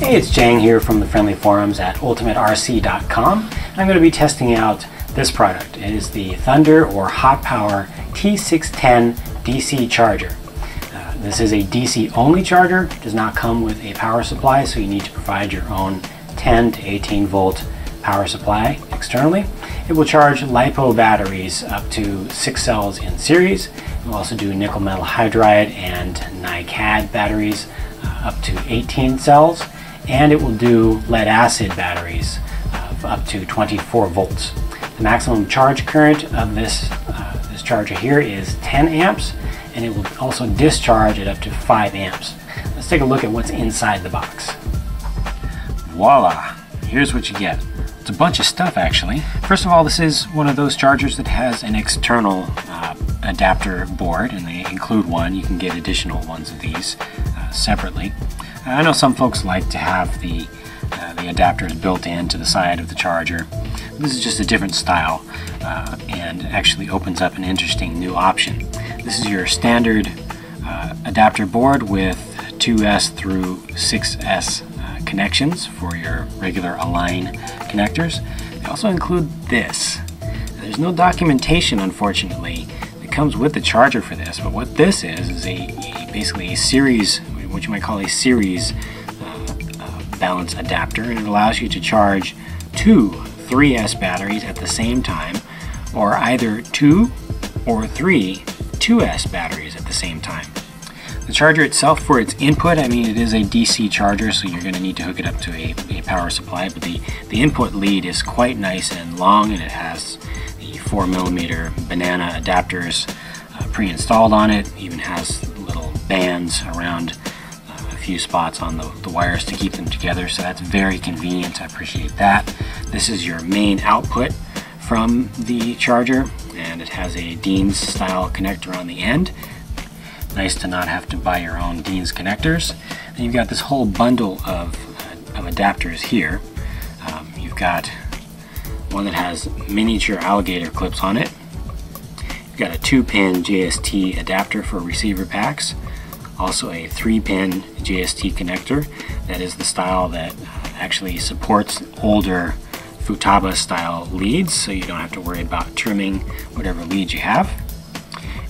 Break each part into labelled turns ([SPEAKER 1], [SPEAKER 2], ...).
[SPEAKER 1] Hey, it's Jang here from the friendly forums at ultimaterc.com. I'm going to be testing out this product. It is the Thunder or Hot Power T610 DC charger. This is a DC only charger. It does not come with a power supply, so you need to provide your own 10 to 18 volt power supply externally. It will charge LiPo batteries up to 6 cells in series. It will also do nickel metal hydride and NiCad batteries up to 18 cells, and it will do lead acid batteries of up to 24 volts. The maximum charge current of this charger here is 10 amps, and it will also discharge at up to 5 amps. Let's take a look at what's inside the box. Voila! Here's what you get. It's a bunch of stuff, actually. First of all, this is one of those chargers that has an external adapter board, and they include one. You can get additional ones of these separately. I know some folks like to have the adapters built into the side of the charger. This is just a different style and actually opens up an interesting new option. This is your standard adapter board with 2S through 6S connections for your regular Align connectors. They also include this. There's no documentation, unfortunately, that comes with the charger for this, but what this is basically a series, what you might call a series balance adapter, and it allows you to charge two 3S batteries at the same time, or either 2 or 3 2S batteries at the same time. The charger itself, for its input, I mean, it is a DC charger, so you're going to need to hook it up to a power supply, but the input lead is quite nice and long, and it has the 4mm banana adapters pre-installed on it. It even has little bands around a few spots on the wires to keep them together, so that's very convenient. I appreciate that. This is your main output from the charger, and it has a Dean's style connector on the end. Nice to not have to buy your own Dean's connectors. And you've got this whole bundle of adapters here. You've got one that has miniature alligator clips on it. You've got a 2-pin JST adapter for receiver packs. Also a 3-pin JST connector. That is the style that actually supports older Futaba style leads, so you don't have to worry about trimming whatever leads you have.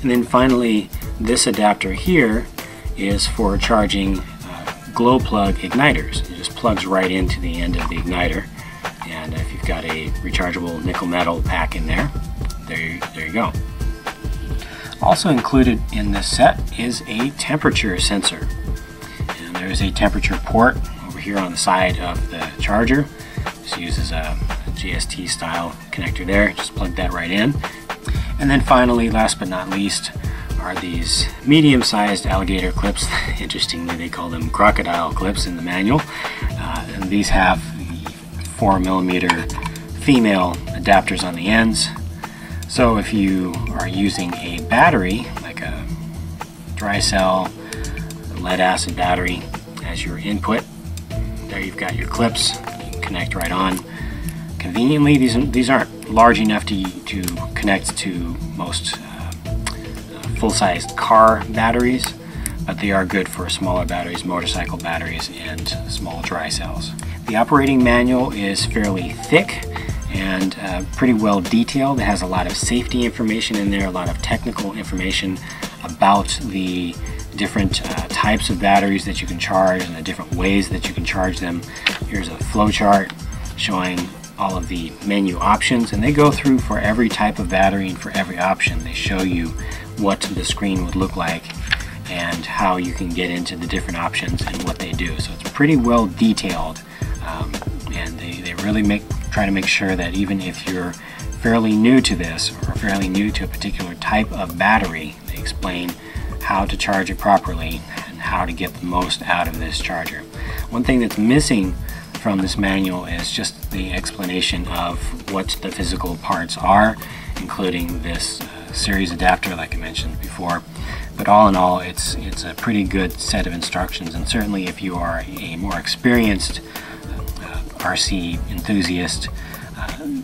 [SPEAKER 1] And then finally, this adapter here is for charging glow plug igniters. It just plugs right into the end of the igniter, and if you've got a rechargeable nickel metal pack in there, there you go. Also included in this set is a temperature sensor, and there's a temperature port over here on the side of the charger. This uses a GST style connector there. Just plug that right in. And then finally, last but not least, are these medium-sized alligator clips. Interestingly, they call them crocodile clips in the manual. And these have the 4mm female adapters on the ends. So if you are using a battery, like a dry cell, lead acid battery as your input, there you've got your clips. You can connect right on. Conveniently, these aren't large enough to connect to most full-sized car batteries, but they are good for smaller batteries, motorcycle batteries, and small dry cells. The operating manual is fairly thick and pretty well detailed. It has a lot of safety information in there, a lot of technical information about the different types of batteries that you can charge and the different ways that you can charge them. Here's a flow chart showing all of the menu options, and they go through for every type of battery and for every option. They show you what the screen would look like and how you can get into the different options and what they do. So it's pretty well detailed, and they really try to make sure that even if you're fairly new to this or fairly new to a particular type of battery, they explain how to charge it properly and how to get the most out of this charger. One thing that's missing from this manual is just the explanation of what the physical parts are, including this series adapter like I mentioned before. But all in all, it's a pretty good set of instructions, and certainly if you are a more experienced RC enthusiast,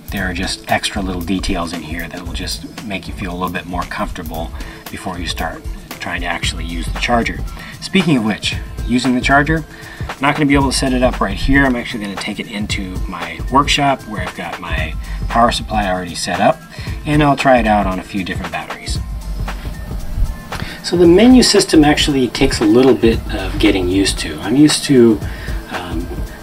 [SPEAKER 1] there are just extra little details in here that will just make you feel a little bit more comfortable before you start trying to actually use the charger. Speaking of which, using the charger, I'm not going to be able to set it up right here. I'm actually going to take it into my workshop where I've got my power supply already set up, and I'll try it out on a few different batteries. So the menu system actually takes a little bit of getting used to. I'm used to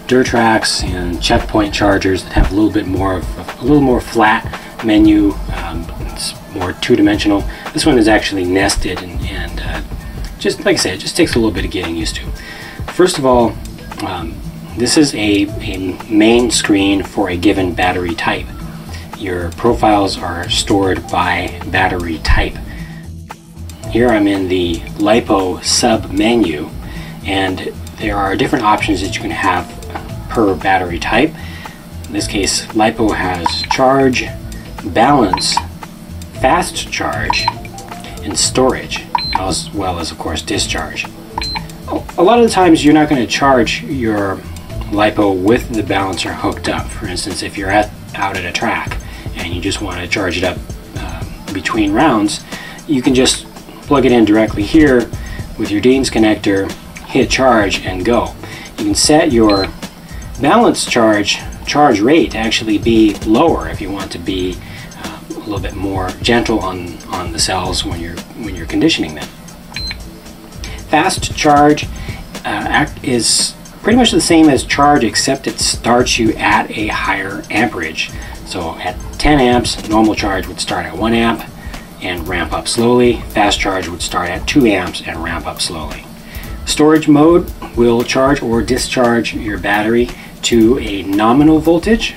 [SPEAKER 1] Durtrax and checkpoint chargers that have a little bit more of a little more flat menu. It's more two-dimensional. This one is actually nested, and just like I said, it just takes a little bit of getting used to. First of all, this is a main screen for a given battery type. Your profiles are stored by battery type. Here I'm in the LiPo sub menu, and there are different options that you can have per battery type. In this case, LiPo has charge, balance, fast charge, and storage, as well as, of course, discharge. A lot of the times you're not going to charge your LiPo with the balancer hooked up. For instance, if you're out at a track and you just want to charge it up between rounds, you can just plug it in directly here with your Dean's connector, hit charge, and go. You can set your balance charge rate to actually be lower if you want to be a little bit more gentle on the cells when you're conditioning them. Fast charge is pretty much the same as charge, except it starts you at a higher amperage. So at 10 amps, normal charge would start at 1 amp and ramp up slowly. Fast charge would start at 2 amps and ramp up slowly. Storage mode will charge or discharge your battery to a nominal voltage,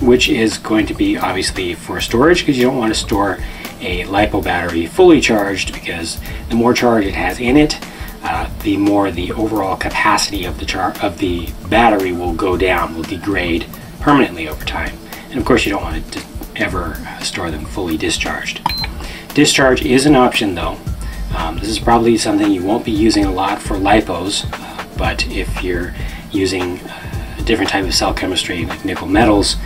[SPEAKER 1] which is going to be obviously for storage, because you don't want to store a LiPo battery fully charged, because the more charge it has in it, the more the overall capacity of the battery will go down, will degrade permanently over time. And of course you don't want to ever store them fully discharged. Discharge is an option though. This is probably something you won't be using a lot for LiPos, but if you're using a different type of cell chemistry like nickel metals,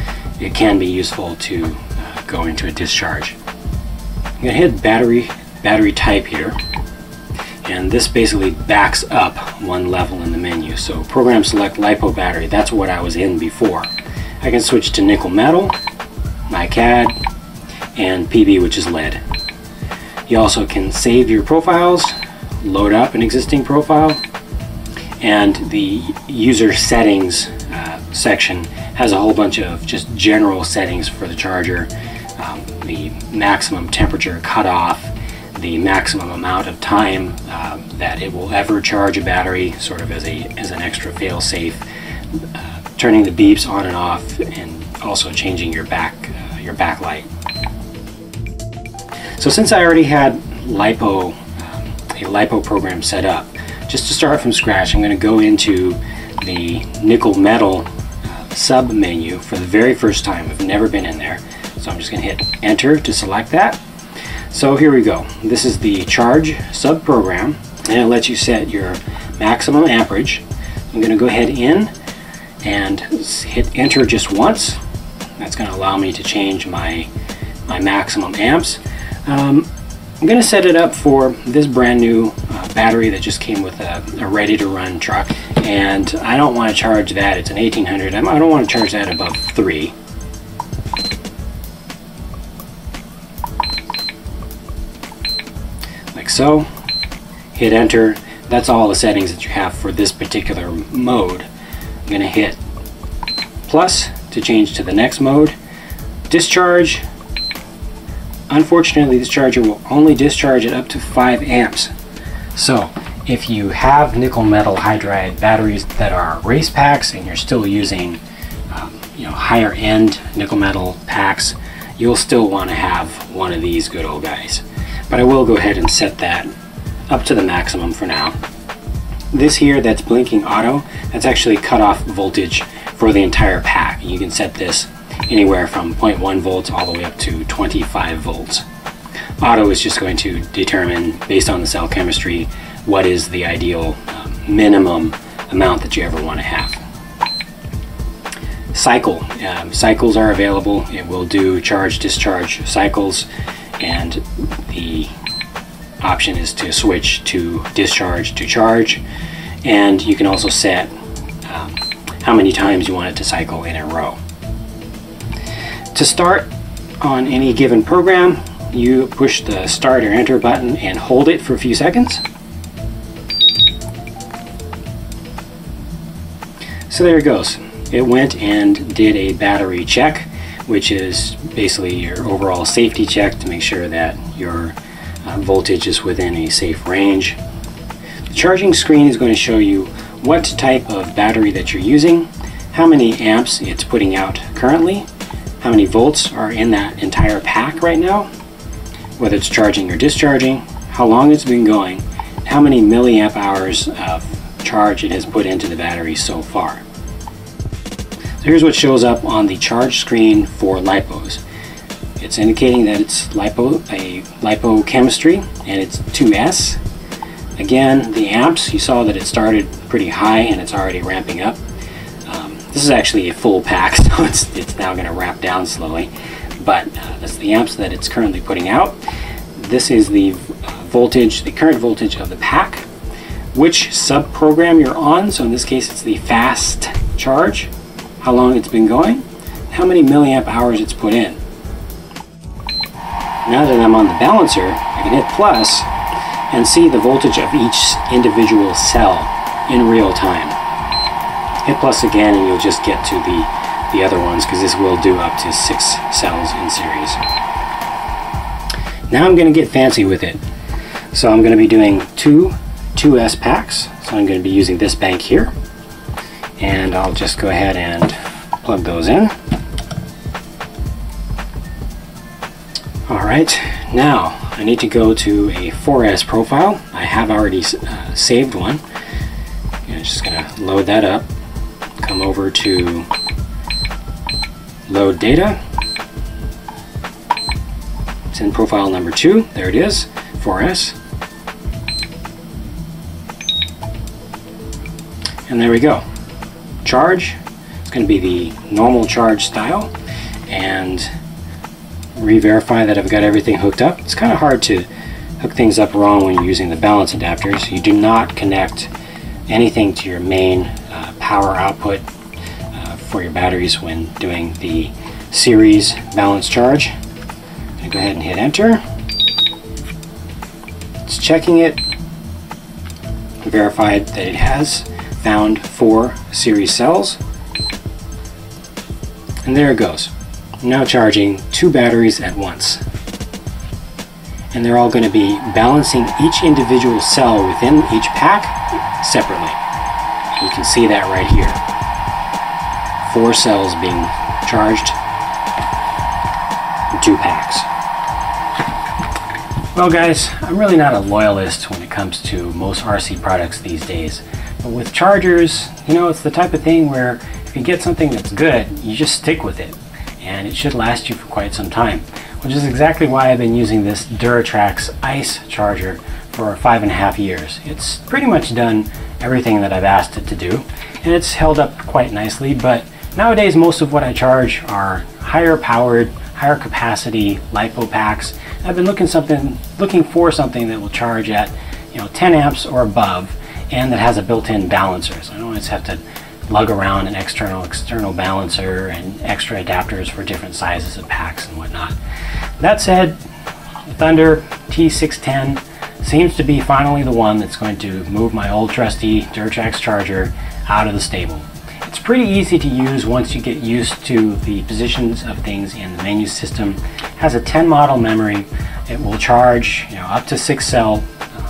[SPEAKER 1] it can be useful to go into a discharge. I'm going to hit battery type here, and this basically backs up one level in the menu. So program select LiPo battery, that's what I was in before. I can switch to nickel metal, NiCad, and PB, which is lead. You also can save your profiles, load up an existing profile, and the user settings section has a whole bunch of just general settings for the charger. The maximum temperature cutoff, the maximum amount of time that it will ever charge a battery, sort of as an extra fail-safe, turning the beeps on and off, and also changing your backlight. So since I already had LiPo, a LiPo program set up, just to start from scratch, I'm going to go into the nickel metal sub menu for the very first time. I've never been in there, so I'm just going to hit enter to select that. So here we go. This is the charge sub program, and it lets you set your maximum amperage. I'm going to go ahead in and hit enter just once. That's going to allow me to change my maximum amps. I'm going to set it up for this brand new battery that just came with a ready to run truck, and I don't want to charge that. It's an 1800. I don't want to charge that above 3. Like so. Hit enter. That's all the settings that you have for this particular mode. I'm going to hit plus to change to the next mode. Discharge. Unfortunately, this charger will only discharge it up to 5 amps. So if you have nickel metal hydride batteries that are race packs and you're still using higher end nickel metal packs, you'll still want to have one of these good old guys. But I will go ahead and set that up to the maximum for now. This here that's blinking auto, that's actually cutoff voltage for the entire pack. You can set this anywhere from 0.1 volts all the way up to 25 volts. Auto is just going to determine, based on the cell chemistry, what is the ideal minimum amount that you ever want to have. Cycle. Cycles are available. It will do charge discharge cycles, and the option is to switch to discharge to charge, and you can also set how many times you want it to cycle in a row. To start on any given program, you push the start or enter button and hold it for a few seconds. So there it goes. It went and did a battery check, which is basically your overall safety check to make sure that your voltage is within a safe range. The charging screen is going to show you what type of battery that you're using, how many amps it's putting out currently, how many volts are in that entire pack right now, whether it's charging or discharging, how long it's been going, how many milliamp hours of charge it has put into the battery so far. So here's what shows up on the charge screen for LiPos. It's indicating that it's LiPo chemistry, and it's 2S. Again, the amps, you saw that it started pretty high and it's already ramping up. This is actually a full pack, so it's now going to ramp down slowly. But that's the amps that it's currently putting out. This is the voltage, the current voltage of the pack, which sub-program you're on. So in this case, it's the fast charge, how long it's been going, how many milliamp hours it's put in. Now that I'm on the balancer, I can hit plus and see the voltage of each individual cell in real time. Hit plus again and you'll just get to the other ones, because this will do up to 6 cells in series. Now I'm going to get fancy with it. So I'm going to be doing two 2S packs. So I'm going to be using this bank here, and I'll just go ahead and plug those in. Alright, now I need to go to a 4S profile. I have already saved one. I'm just going to load that up. Come over to load data. It's in profile number 2. There it is, 4S. And there we go. Charge. It's going to be the normal charge style, and re-verify that I've got everything hooked up. It's kind of hard to hook things up wrong when you're using the balance adapters. You do not connect anything to your main power output for your batteries when doing the series balance charge. I'm going to go ahead and hit enter. It's checking it, verified that it has found 4 series cells, and there it goes. Now charging 2 batteries at once, and they're all going to be balancing each individual cell within each pack separately. You can see that right here. 4 cells being charged in 2 packs. Well guys, I'm really not a loyalist when it comes to most RC products these days. But with chargers, you know, it's the type of thing where if you get something that's good, you just stick with it. And it should last you for quite some time. Which is exactly why I've been using this Duratrax ICE charger for 5.5 years. It's pretty much done everything that I've asked it to do, and it's held up quite nicely. But nowadays most of what I charge are higher powered, higher capacity LiPo packs. I've been looking for something that will charge at 10 amps or above, and that has a built-in balancer, so I don't always have to lug around an external balancer and extra adapters for different sizes of packs and whatnot. That said, the Thunder T610 seems to be finally the one that's going to move my old trusty Duratrax charger out of the stable. It's pretty easy to use once you get used to the positions of things in the menu system. It has a 10 model memory. It will charge up to 6 cell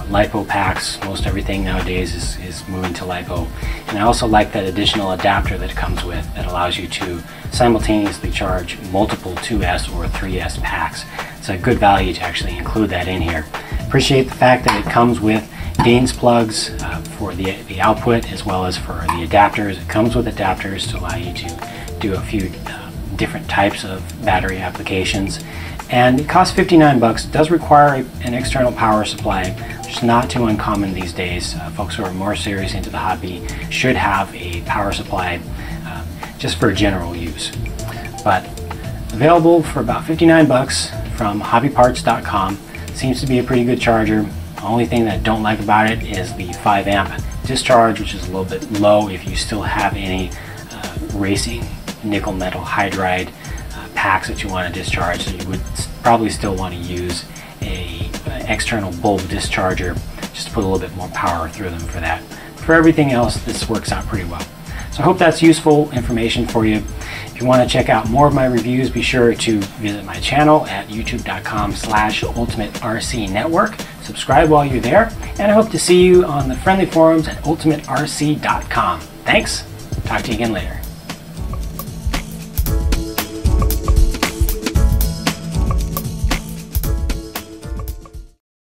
[SPEAKER 1] LiPo packs. Most everything nowadays is moving to LiPo. And I also like that additional adapter that it comes with that allows you to simultaneously charge multiple 2S or 3S packs. It's a good value to actually include that in here. Appreciate the fact that it comes with gains plugs for the output as well as for the adapters. It comes with adapters to allow you to do a few different types of battery applications. And it costs 59 bucks. It does require an external power supply, which is not too uncommon these days. Folks who are more serious into the hobby should have a power supply just for general use. But available for about 59 bucks from hobbyparts.com. Seems to be a pretty good charger. Only thing that I don't like about it is the 5 amp discharge, which is a little bit low if you still have any racing nickel metal hydride packs that you want to discharge. So you would probably still want to use a external bulb discharger just to put a little bit more power through them for that. For everything else, this works out pretty well. So I hope that's useful information for you. If you want to check out more of my reviews, be sure to visit my channel at youtube.com/ultimatercnetwork. Subscribe while you're there, and I hope to see you on the friendly forums at ultimaterc.com. Thanks. Talk to you again later.